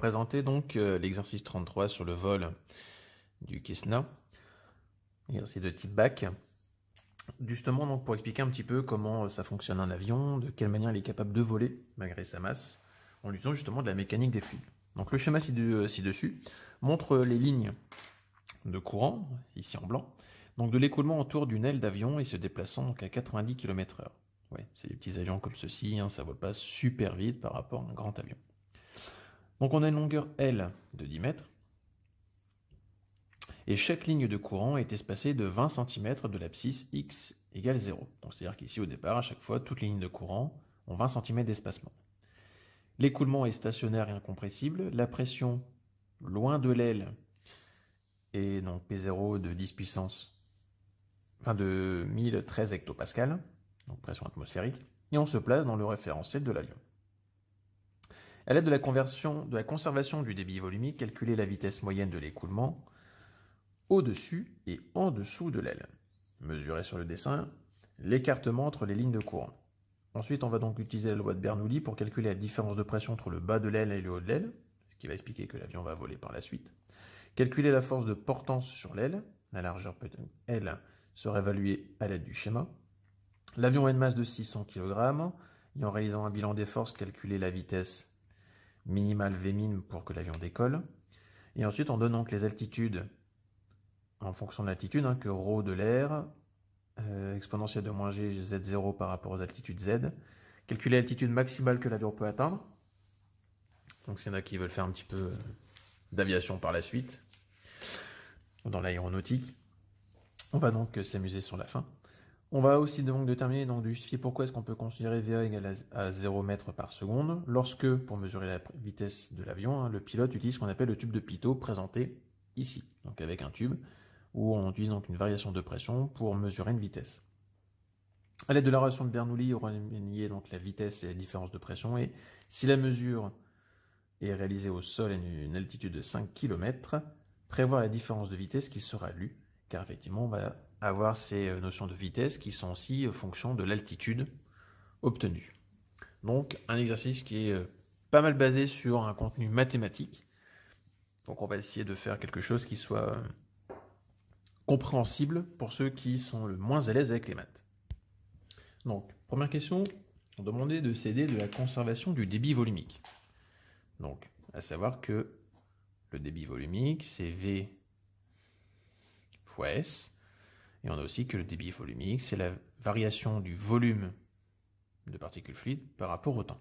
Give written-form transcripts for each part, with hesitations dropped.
présenter donc l'exercice 33 sur le vol du Cessna, exercice de type bac. Justement donc pour expliquer un petit peu comment ça fonctionne un avion, de quelle manière il est capable de voler malgré sa masse, en utilisant justement de la mécanique des fluides. Donc le schéma ci-dessus montre les lignes de courant, ici en blanc, donc de l'écoulement autour d'une aile d'avion et se déplaçant donc à 90 km/h. Ouais, c'est des petits avions comme ceci, ça ne vole pas super vite par rapport à un grand avion. Donc on a une longueur L de 10 mètres, et chaque ligne de courant est espacée de 20 cm de l'abscisse x égale 0. C'est-à-dire qu'ici au départ, à chaque fois, toutes les lignes de courant ont 20 cm d'espacement. L'écoulement est stationnaire et incompressible, la pression loin de l'aile est donc P0 de 10 puissance, de 1013 hectopascal, donc pression atmosphérique, et on se place dans le référentiel de l'avion. À l'aide de la conservation du débit volumique, calculer la vitesse moyenne de l'écoulement au-dessus et en dessous de l'aile. Mesurer sur le dessin l'écartement entre les lignes de courant. Ensuite, on va donc utiliser la loi de Bernoulli pour calculer la différence de pression entre le bas de l'aile et le haut de l'aile, ce qui va expliquer que l'avion va voler par la suite. Calculer la force de portance sur l'aile, la largeur L sera évaluée à l'aide du schéma. L'avion a une masse de 600 kg, et en réalisant un bilan des forces, calculer la vitesse minimale Vmin pour que l'avion décolle. Et ensuite, on donne donc les altitudes en fonction de l'altitude, que ρ de l'air, exponentielle de moins g, z0 par rapport aux altitudes z. Calculer l'altitude maximale que l'avion peut atteindre. Donc s'il y en a qui veulent faire un petit peu d'aviation par la suite, dans l'aéronautique, on va donc s'amuser sur la fin. On va aussi donc déterminer, de justifier pourquoi est-ce qu'on peut considérer VA égale à 0 mètres par seconde, lorsque, pour mesurer la vitesse de l'avion, le pilote utilise ce qu'on appelle le tube de Pitot, présenté ici, donc avec un tube, où on utilise donc une variation de pression pour mesurer une vitesse. À l'aide de la relation de Bernoulli, on va nier donc la vitesse et la différence de pression, et si la mesure est réalisée au sol à une altitude de 5 km, prévoir la différence de vitesse qui sera lue, car effectivement on va avoir ces notions de vitesse qui sont aussi fonction de l'altitude obtenue. Donc un exercice qui est pas mal basé sur un contenu mathématique, donc on va essayer de faire quelque chose qui soit compréhensible pour ceux qui sont le moins à l'aise avec les maths. Donc, première question, on demandait de s'aider de la conservation du débit volumique. Donc, à savoir que le débit volumique, c'est V fois S, et on a aussi que le débit volumique, c'est la variation du volume de particules fluides par rapport au temps.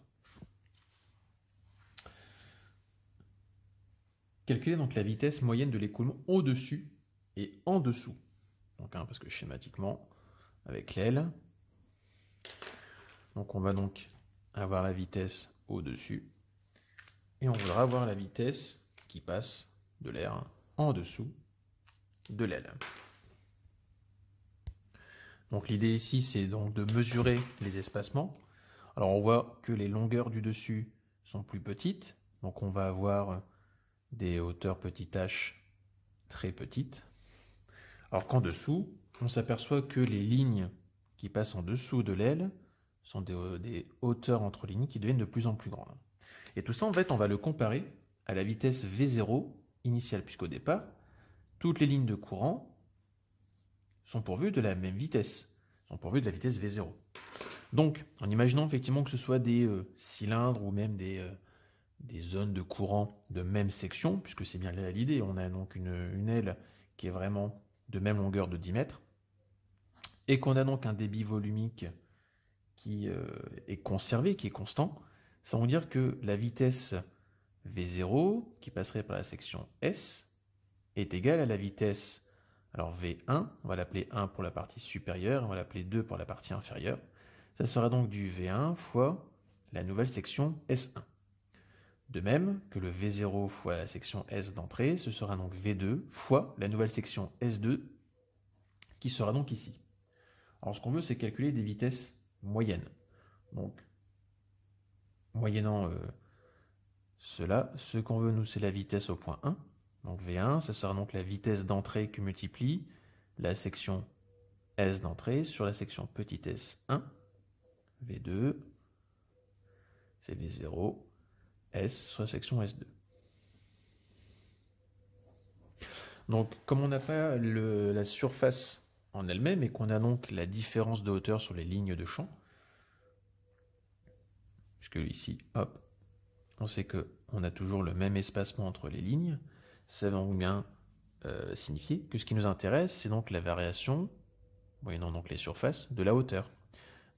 Calculer donc la vitesse moyenne de l'écoulement au-dessus et en dessous. Donc, parce que schématiquement, avec l'aile, donc on va donc avoir la vitesse au-dessus et on voudra avoir la vitesse qui passe de l'air en dessous de l'aile. Donc l'idée ici, c'est donc de mesurer les espacements. Alors on voit que les longueurs du dessus sont plus petites, donc on va avoir des hauteurs petit h très petites, alors qu'en dessous, on s'aperçoit que les lignes qui passent en dessous de l'aile sont des hauteurs entre lignes qui deviennent de plus en plus grandes. Et tout ça, en fait, on va le comparer à la vitesse V0 initiale, puisqu'au départ, toutes les lignes de courant sont pourvues de la même vitesse, sont pourvues de la vitesse V0. Donc, en imaginant effectivement que ce soit des cylindres ou même des zones de courant de même section, puisque c'est bien là l'idée, on a donc une aile qui est vraiment de même longueur de 10 mètres, et qu'on a donc un débit volumique qui est conservé, qui est constant, ça veut dire que la vitesse V0, qui passerait par la section S, est égale à la vitesse, alors V1, on va l'appeler 1 pour la partie supérieure, on va l'appeler 2 pour la partie inférieure. Ça sera donc du V1 fois la nouvelle section S1. De même que le V0 fois la section S d'entrée, ce sera donc V2 fois la nouvelle section S2, qui sera donc ici. Alors ce qu'on veut, c'est calculer des vitesses moyennes. Donc, moyennant cela, ce qu'on veut, nous, c'est la vitesse au point 1. Donc V1, ça sera donc la vitesse d'entrée qui multiplie la section S d'entrée sur la section petit s1. V2, c'est V0, S sur la section S2. Donc, comme on n'a pas la surface en elle-même et qu'on a donc la différence de hauteur sur les lignes de champ, puisque ici, hop, on sait qu'on a toujours le même espacement entre les lignes, ça va donc bien signifier que ce qui nous intéresse, c'est donc la variation, moyennant donc les surfaces, de la hauteur.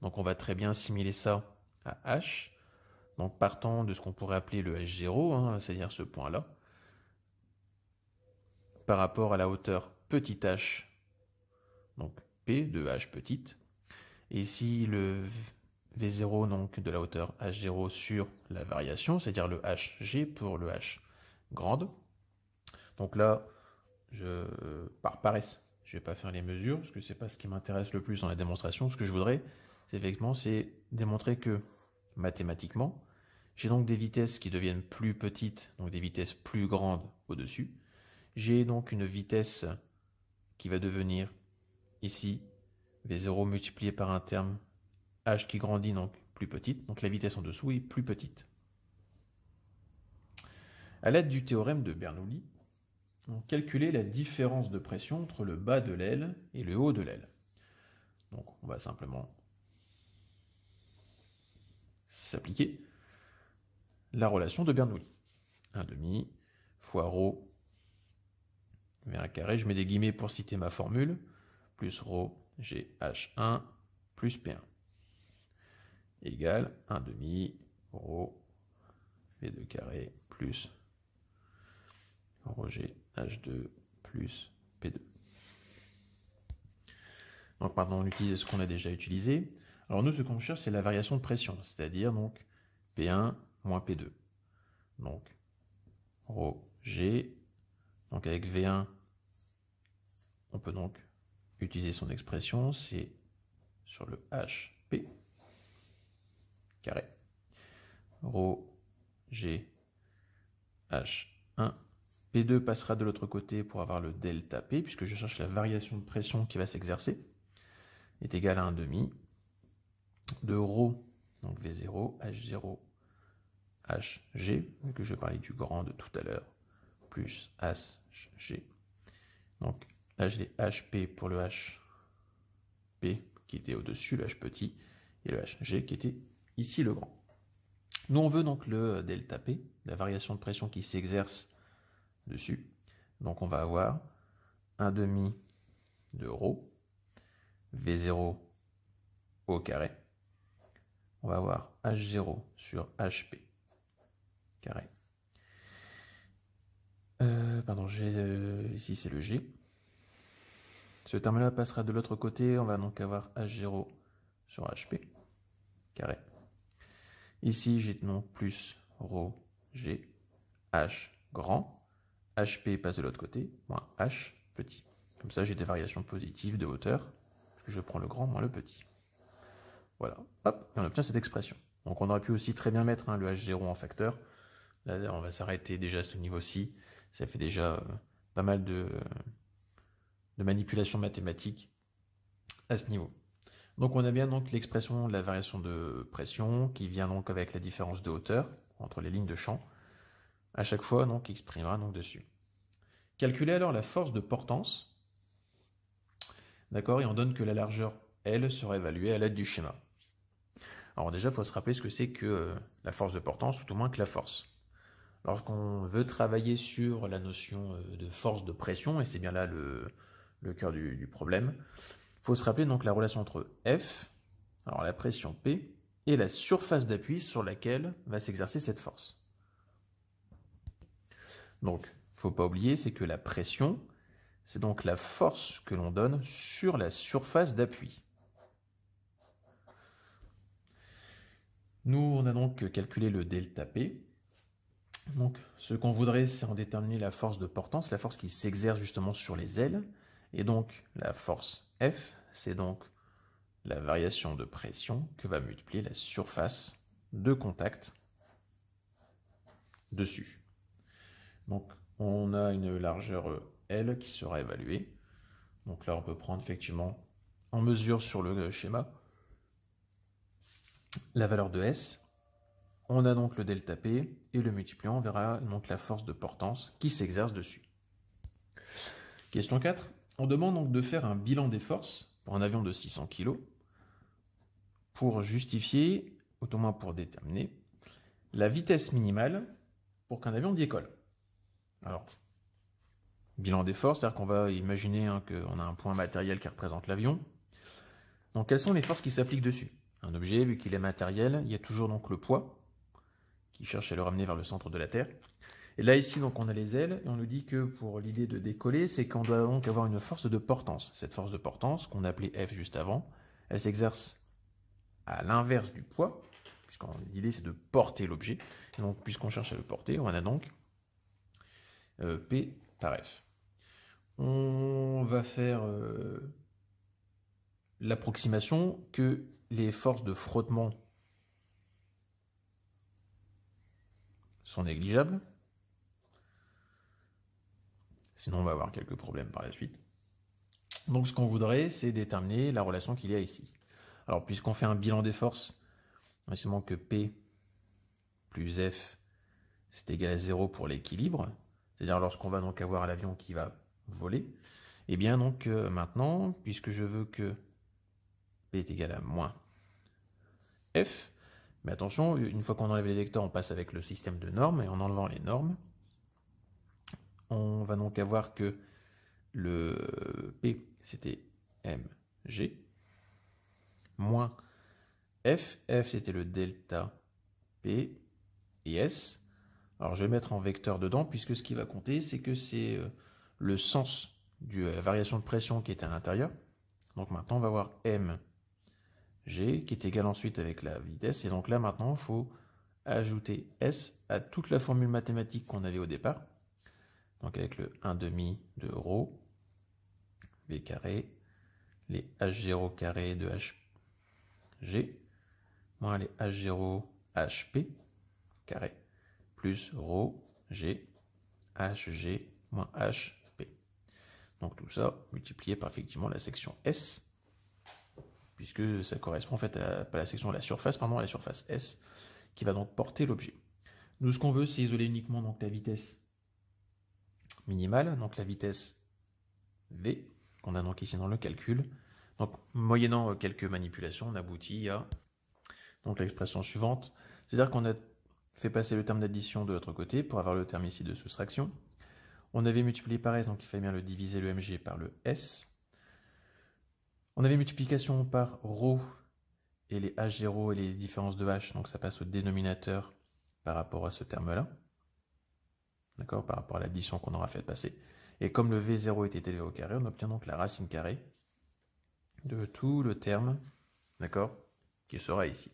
Donc on va très bien assimiler ça à h, donc partant de ce qu'on pourrait appeler le h0, hein, c'est-à-dire ce point-là, par rapport à la hauteur petit h, donc p de h petite, et ici le v0 donc de la hauteur h0 sur la variation, c'est-à-dire le hg pour le h grande. Donc là, par paresse, je ne vais pas faire les mesures, parce que ce n'est pas ce qui m'intéresse le plus dans la démonstration. Ce que je voudrais, c'est effectivement démontrer que mathématiquement, j'ai donc des vitesses qui deviennent plus petites, donc des vitesses plus grandes au-dessus. J'ai donc une vitesse qui va devenir ici v0 multiplié par un terme h qui grandit, donc plus petite, donc la vitesse en dessous est plus petite. À l'aide du théorème de Bernoulli, on calculait la différence de pression entre le bas de l'aile et le haut de l'aile. Donc on va simplement s'appliquer la relation de Bernoulli. 1,5 fois ρ V1 carré, je mets des guillemets pour citer ma formule, plus ρ GH1 plus P1 égale 1,5 ρ V2 carré plus ρ GH2 plus P2. Donc maintenant on utilise ce qu'on a déjà utilisé. Alors nous ce qu'on cherche c'est la variation de pression, c'est-à-dire donc P1 moins P2. Donc ρ G, donc avec V1 on peut donc utiliser son expression, c'est sur le HP carré. Rho G H1. P2 passera de l'autre côté pour avoir le delta P, puisque je cherche la variation de pression qui va s'exercer, est égal à 1,5 de ρ, donc V0, H0, HG, vu que je parlais du grand de tout à l'heure, plus HG. Donc là j'ai HP pour le HP qui était au-dessus, le H petit, et le HG qui était ici le grand. Nous on veut donc le delta P, la variation de pression qui s'exerce dessus. Donc on va avoir 1,5 de ρ, V0 au carré. On va avoir H0 sur HP carré. Ici c'est le G. Ce terme-là passera de l'autre côté, on va donc avoir H0 sur HP carré. Ici j'ai donc plus ρ, G, H grand, HP passe de l'autre côté, moins H petit. Comme ça j'ai des variations positives de hauteur, je prends le grand moins le petit. Voilà, hop, et on obtient cette expression. Donc on aurait pu aussi très bien mettre le H0 en facteur. Là on va s'arrêter déjà à ce niveau-ci, ça fait déjà pas mal de manipulations mathématiques à ce niveau. Donc on a bien donc l'expression de la variation de pression qui vient donc avec la différence de hauteur entre les lignes de champ, à chaque fois donc qui exprimera donc dessus. Calculer alors la force de portance, d'accord, et on donne que la largeur L sera évaluée à l'aide du schéma. Alors déjà, il faut se rappeler ce que c'est que la force de portance, tout au moins que la force. Lorsqu'on veut travailler sur la notion de force de pression, et c'est bien là le cœur du problème, il faut se rappeler donc la relation entre F, alors la pression P, et la surface d'appui sur laquelle va s'exercer cette force. Donc, il ne faut pas oublier, c'est que la pression, c'est donc la force que l'on donne sur la surface d'appui. Nous, on a donc calculé le delta P. Donc, ce qu'on voudrait, c'est en déterminer la force de portance, la force qui s'exerce justement sur les ailes. Et donc, la force F, c'est donc la variation de pression que va multiplier la surface de contact dessus. Donc, on a une largeur L qui sera évaluée. Donc là, on peut prendre effectivement en mesure sur le schéma la valeur de S. On a donc le delta P et le multipliant, on verra donc la force de portance qui s'exerce dessus. Question 4. On demande donc de faire un bilan des forces pour un avion de 600 kg pour justifier, ou au moins pour déterminer, la vitesse minimale pour qu'un avion décolle. Alors, bilan des forces, c'est-à-dire qu'on va imaginer qu'on a un point matériel qui représente l'avion. Donc, quelles sont les forces qui s'appliquent dessus? Un objet, vu qu'il est matériel, il y a toujours donc le poids qui cherche à le ramener vers le centre de la Terre. Et là, ici, donc, on a les ailes, et on nous dit que pour l'idée de décoller, c'est qu'on doit donc avoir une force de portance. Cette force de portance, qu'on appelait F juste avant, elle s'exerce à l'inverse du poids, puisque l'idée c'est de porter l'objet. Et donc, puisqu'on cherche à le porter, on a donc P par F. On va faire l'approximation que les forces de frottement sont négligeables. Sinon, on va avoir quelques problèmes par la suite. Donc, ce qu'on voudrait, c'est déterminer la relation qu'il y a ici. Alors, puisqu'on fait un bilan des forces, on a seulement que P plus F, c'est égal à 0 pour l'équilibre. C'est-à-dire lorsqu'on va donc avoir l'avion qui va voler. Et bien donc maintenant, puisque je veux que P est égal à moins F, mais attention, une fois qu'on enlève les vecteurs, on passe avec le système de normes, et en enlevant les normes, on va donc avoir que le P, c'était mg, moins F, F c'était le delta P et S. Alors je vais mettre en vecteur dedans, puisque ce qui va compter, c'est que c'est le sens de la variation de pression qui est à l'intérieur. Donc maintenant, on va avoir mg, qui est égal ensuite avec la vitesse. Et donc là, maintenant, il faut ajouter S à toute la formule mathématique qu'on avait au départ. Donc avec le 1/2 de ρ, V carré, les H0 carré de Hg, moins les H0 HP carré, plus ρ, G, Hg, moins HP. Donc tout ça multiplié par effectivement la section S, puisque ça correspond en fait à pas la section, à la surface, pardon, à la surface S, qui va donc porter l'objet. Nous, ce qu'on veut, c'est isoler uniquement donc la vitesse minimale, donc la vitesse V, qu'on a donc ici dans le calcul. Donc, moyennant quelques manipulations, on aboutit à donc l'expression suivante. C'est-à-dire qu'on a fait passer le terme d'addition de l'autre côté pour avoir le terme ici de soustraction. On avait multiplié par S, donc il fallait bien le diviser le mg par le S. On avait multiplication par ρ et les H0 et les différences de H, donc ça passe au dénominateur par rapport à ce terme-là. D'accord, par rapport à l'addition qu'on aura fait passer. Et comme le V0 était élevé au carré, on obtient donc la racine carrée de tout le terme, d'accord, qui sera ici.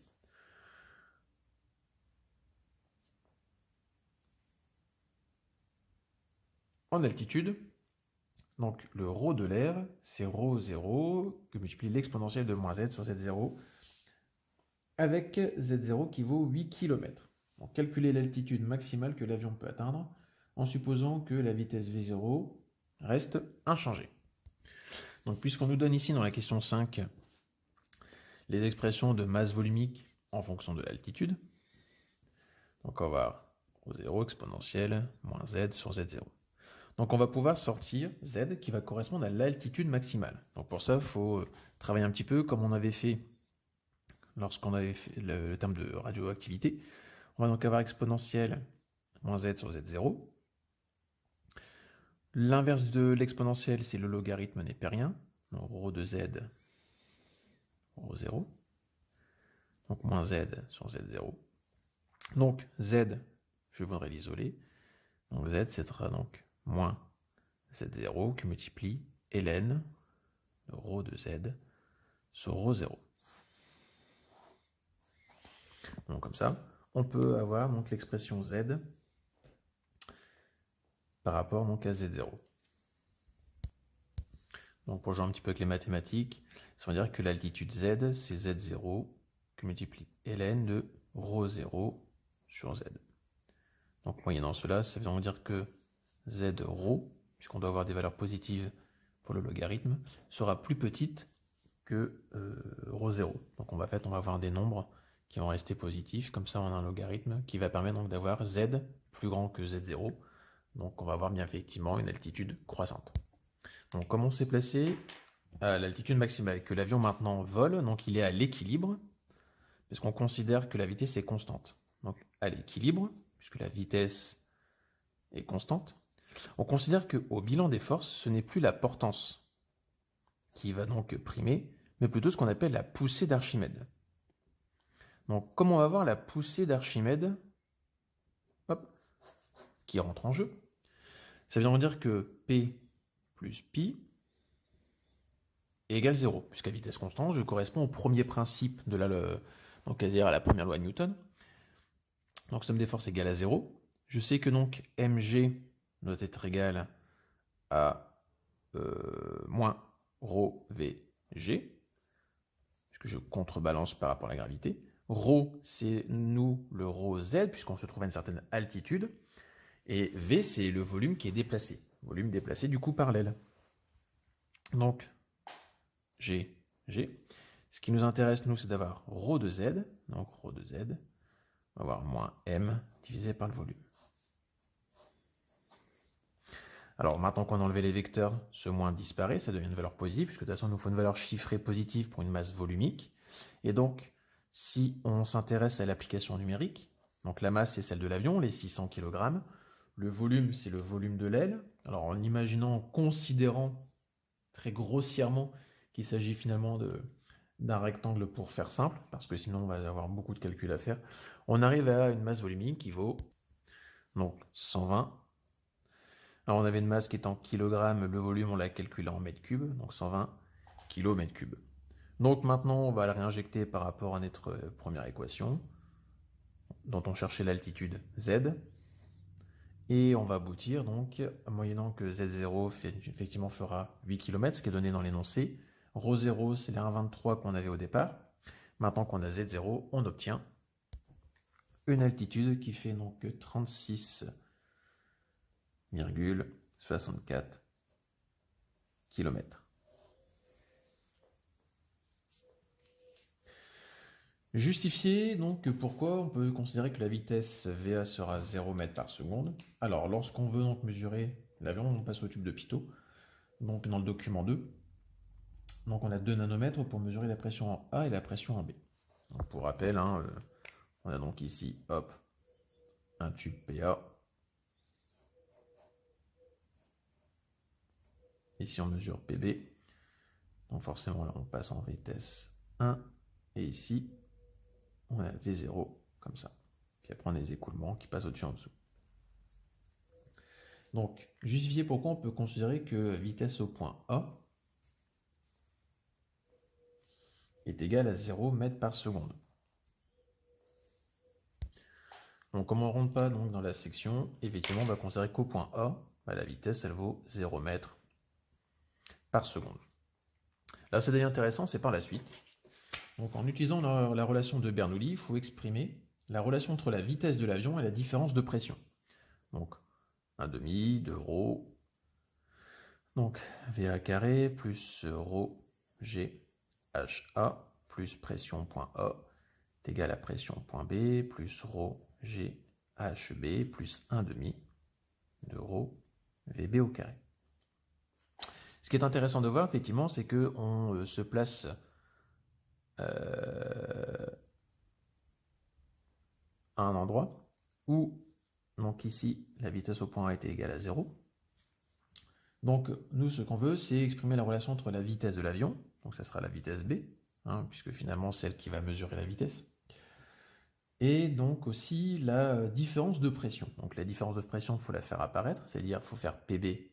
En altitude, donc le ρ de l'air, c'est ρ0 que multiplie l'exponentielle de moins z sur z0, avec z0 qui vaut 8 km. Donc calculer l'altitude maximale que l'avion peut atteindre, en supposant que la vitesse V0 reste inchangée. Donc puisqu'on nous donne ici dans la question 5 les expressions de masse volumique en fonction de l'altitude, donc on va avoir ρ0 exponentielle moins z sur z0. Donc on va pouvoir sortir z qui va correspondre à l'altitude maximale. Donc pour ça, il faut travailler un petit peu comme on avait fait lorsqu'on avait fait le terme de radioactivité. On va donc avoir exponentielle moins z sur z0. L'inverse de l'exponentielle, c'est le logarithme népérien. Donc ρ de z, ρ0. Donc moins z sur z0. Donc z, je voudrais l'isoler. Donc z, ce sera donc moins z0 qui multiplie ln de ρ de z sur ρ0. Donc comme ça, on peut avoir donc l'expression z par rapport donc à z0. Donc pour jouer un petit peu avec les mathématiques, ça veut dire que l'altitude z, c'est z0 qui multiplie ln de ρ0 sur z. Donc moyennant cela, ça veut dire que z ρ, puisqu'on doit avoir des valeurs positives pour le logarithme, sera plus petite que ρ0. Donc on va avoir des nombres qui vont rester positifs, comme ça on a un logarithme qui va permettre donc d'avoir z plus grand que z0. Donc on va avoir bien effectivement une altitude croissante. Donc, comme on s'est placé à l'altitude maximale, que l'avion maintenant vole, donc il est à l'équilibre, parce qu'on considère que la vitesse est constante. Donc, à l'équilibre, puisque la vitesse est constante, on considère qu'au bilan des forces, ce n'est plus la portance qui va donc primer, mais plutôt ce qu'on appelle la poussée d'Archimède. Donc, comme on va voir la poussée d'Archimède, hop, qui rentre en jeu, ça veut dire que P plus pi égale 0, puisqu'à vitesse constante, je correspond au premier principe de donc c'est-à-dire à la première loi de Newton. Donc somme des forces égale à 0. Je sais que donc mg doit être égal à moins rho vg, puisque je contrebalance par rapport à la gravité. Rho, c'est nous le rho z, puisqu'on se trouve à une certaine altitude. Et v, c'est le volume qui est déplacé. Volume déplacé du coup par l'aile. Donc, G. Ce qui nous intéresse, nous, c'est d'avoir rho de z. Donc, rho de z, on va avoir moins m divisé par le volume. Alors, maintenant qu'on a enlevé les vecteurs, ce moins disparaît, ça devient une valeur positive, puisque de toute façon, il nous faut une valeur chiffrée positive pour une masse volumique. Et donc, si on s'intéresse à l'application numérique, donc la masse, c'est celle de l'avion, les 600 kg. Le volume, c'est le volume de l'aile. Alors, en imaginant, en considérant très grossièrement qu'il s'agit finalement d'un rectangle pour faire simple, parce que sinon on va avoir beaucoup de calculs à faire, on arrive à une masse volumique qui vaut donc 120. Alors on avait une masse qui est en kilogrammes, le volume on l'a calculé en mètres cubes, donc 120 km cubes. Donc maintenant on va le réinjecter par rapport à notre première équation, dont on cherchait l'altitude z, et on va aboutir donc, moyennant que z0 effectivement fera 8 km, ce qui est donné dans l'énoncé. Rho 0, c'est les 1,23 qu'on avait au départ. Maintenant qu'on a z0, on obtient une altitude qui fait donc 36,64 km. Justifier donc pourquoi on peut considérer que la vitesse VA sera 0 m par seconde. Alors lorsqu'on veut donc mesurer l'avion, on passe au tube de Pitot, donc dans le document 2. Donc on a 2 nanomètres pour mesurer la pression en A et la pression en B. Donc pour rappel, on a donc ici, hop, un tube PA. Ici on mesure PB. Donc forcément là on passe en vitesse 1. Et ici on a V0 comme ça. Puis après on a des écoulements qui passent au-dessus en dessous. Donc justifier pourquoi on peut considérer que vitesse au point A est égale à 0 m par seconde. Donc comme on ne rentre pas donc, dans la section, effectivement on va considérer qu'au point A, la vitesse elle vaut 0 m par seconde. Là ça devient intéressant, c'est par la suite. Donc en utilisant la relation de Bernoulli, il faut exprimer la relation entre la vitesse de l'avion et la différence de pression. Donc 1/2 de rho, donc VA carré plus rho G HA plus pression point A est égal à pression point B plus rho G HB plus 1/2 de rho VB au carré. Ce qui est intéressant de voir, effectivement, c'est qu'on se place à un endroit où, donc ici, la vitesse au point A était égale à 0. Donc, nous, ce qu'on veut, c'est exprimer la relation entre la vitesse de l'avion, donc ça sera la vitesse B, puisque finalement, c'est elle qui va mesurer la vitesse, et donc aussi la différence de pression. Donc, la différence de pression, il faut la faire apparaître, c'est-à-dire qu'il faut faire PB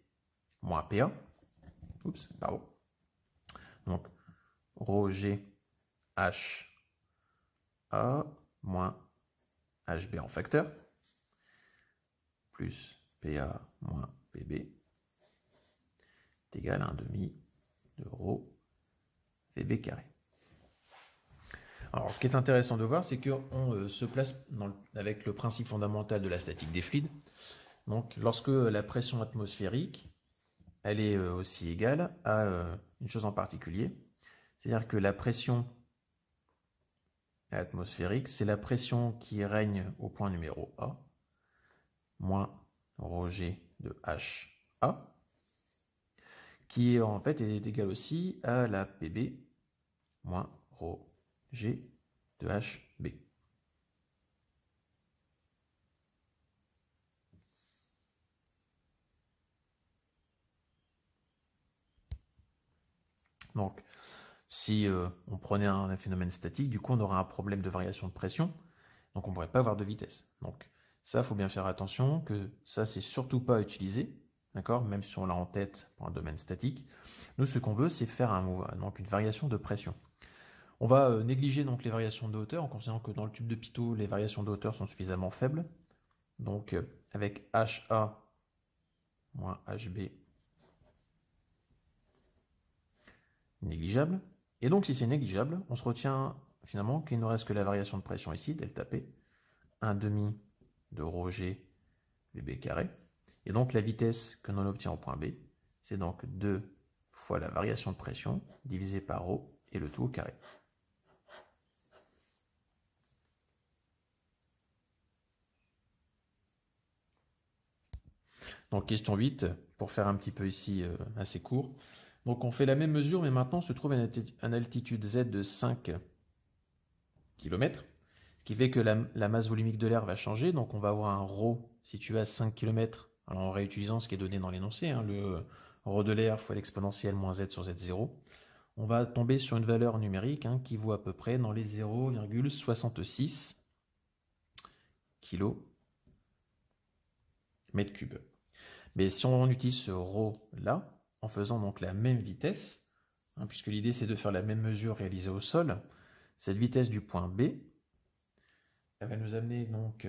moins PA. Oups, pardon. Donc, rho G H A moins HB en facteur, plus PA moins PB, est égal à 1/2 de rho VB carré. Alors, ce qui est intéressant de voir, c'est qu'on se place avec le principe fondamental de la statique des fluides. Donc, lorsque la pression atmosphérique, elle est aussi égale à une chose en particulier, c'est-à-dire que la pression atmosphérique, c'est la pression qui règne au point numéro A, moins rho G de HA, qui en fait est égal aussi à la PB moins ρ G de HB. Donc, si on prenait un phénomène statique, du coup, on aurait un problème de variation de pression, donc on ne pourrait pas avoir de vitesse. Donc, ça, il faut bien faire attention que ça, c'est surtout pas utilisé, d'accord, même si on l'a en tête pour un domaine statique. Nous, ce qu'on veut, c'est faire donc une variation de pression. On va négliger donc les variations de hauteur en considérant que dans le tube de Pitot, les variations de hauteur sont suffisamment faibles. Donc, avec HA moins HB négligeable. Et donc, si c'est négligeable, on se retient finalement qu'il ne reste que la variation de pression ici, delta P, 1 demi de ρ G VB carré. Et donc, la vitesse que l'on obtient au point B, c'est donc 2 fois la variation de pression divisé par ρ et le tout au carré. Donc, question 8, pour faire un petit peu ici assez court. Donc, on fait la même mesure, mais maintenant on se trouve à une altitude Z de 5 km, ce qui fait que la masse volumique de l'air va changer. Donc, on va avoir un ρ situé à 5 km, alors en réutilisant ce qui est donné dans l'énoncé, hein, le ρ de l'air fois l'exponentielle moins Z sur Z0. On va tomber sur une valeur numérique qui vaut à peu près dans les 0,66 kg mètre cube. Mais si on utilise ce ρ là, en faisant donc la même vitesse, puisque l'idée c'est de faire la même mesure réalisée au sol, cette vitesse du point B, elle va nous amener donc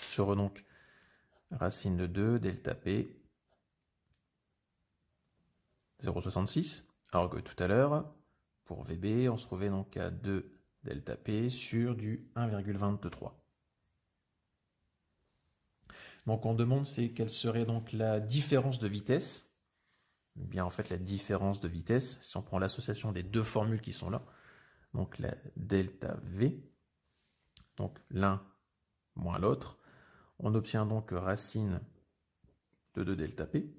sur donc racine de 2 delta P 0,66, alors que tout à l'heure, pour VB, on se trouvait donc à 2 delta P sur du 1,23. Donc on demande c'est quelle serait donc la différence de vitesse. Bien en fait la différence de vitesse, si on prend l'association des deux formules qui sont là, donc la delta V, donc l'un moins l'autre, on obtient donc racine de 2 delta P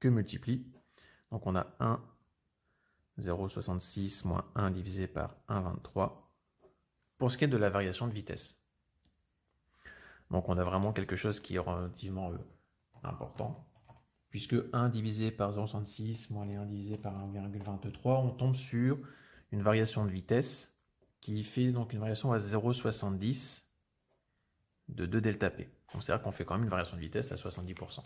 que multiplie, donc on a 1, 0,66 moins 1 divisé par 1,23 pour ce qui est de la variation de vitesse. Donc on a vraiment quelque chose qui est relativement important, puisque 1 divisé par 0,66 moins les 1 divisé par 1,23, on tombe sur une variation de vitesse qui fait donc une variation à 0,70 de 2 delta P. Donc c'est-à-dire qu'on fait quand même une variation de vitesse à 70%.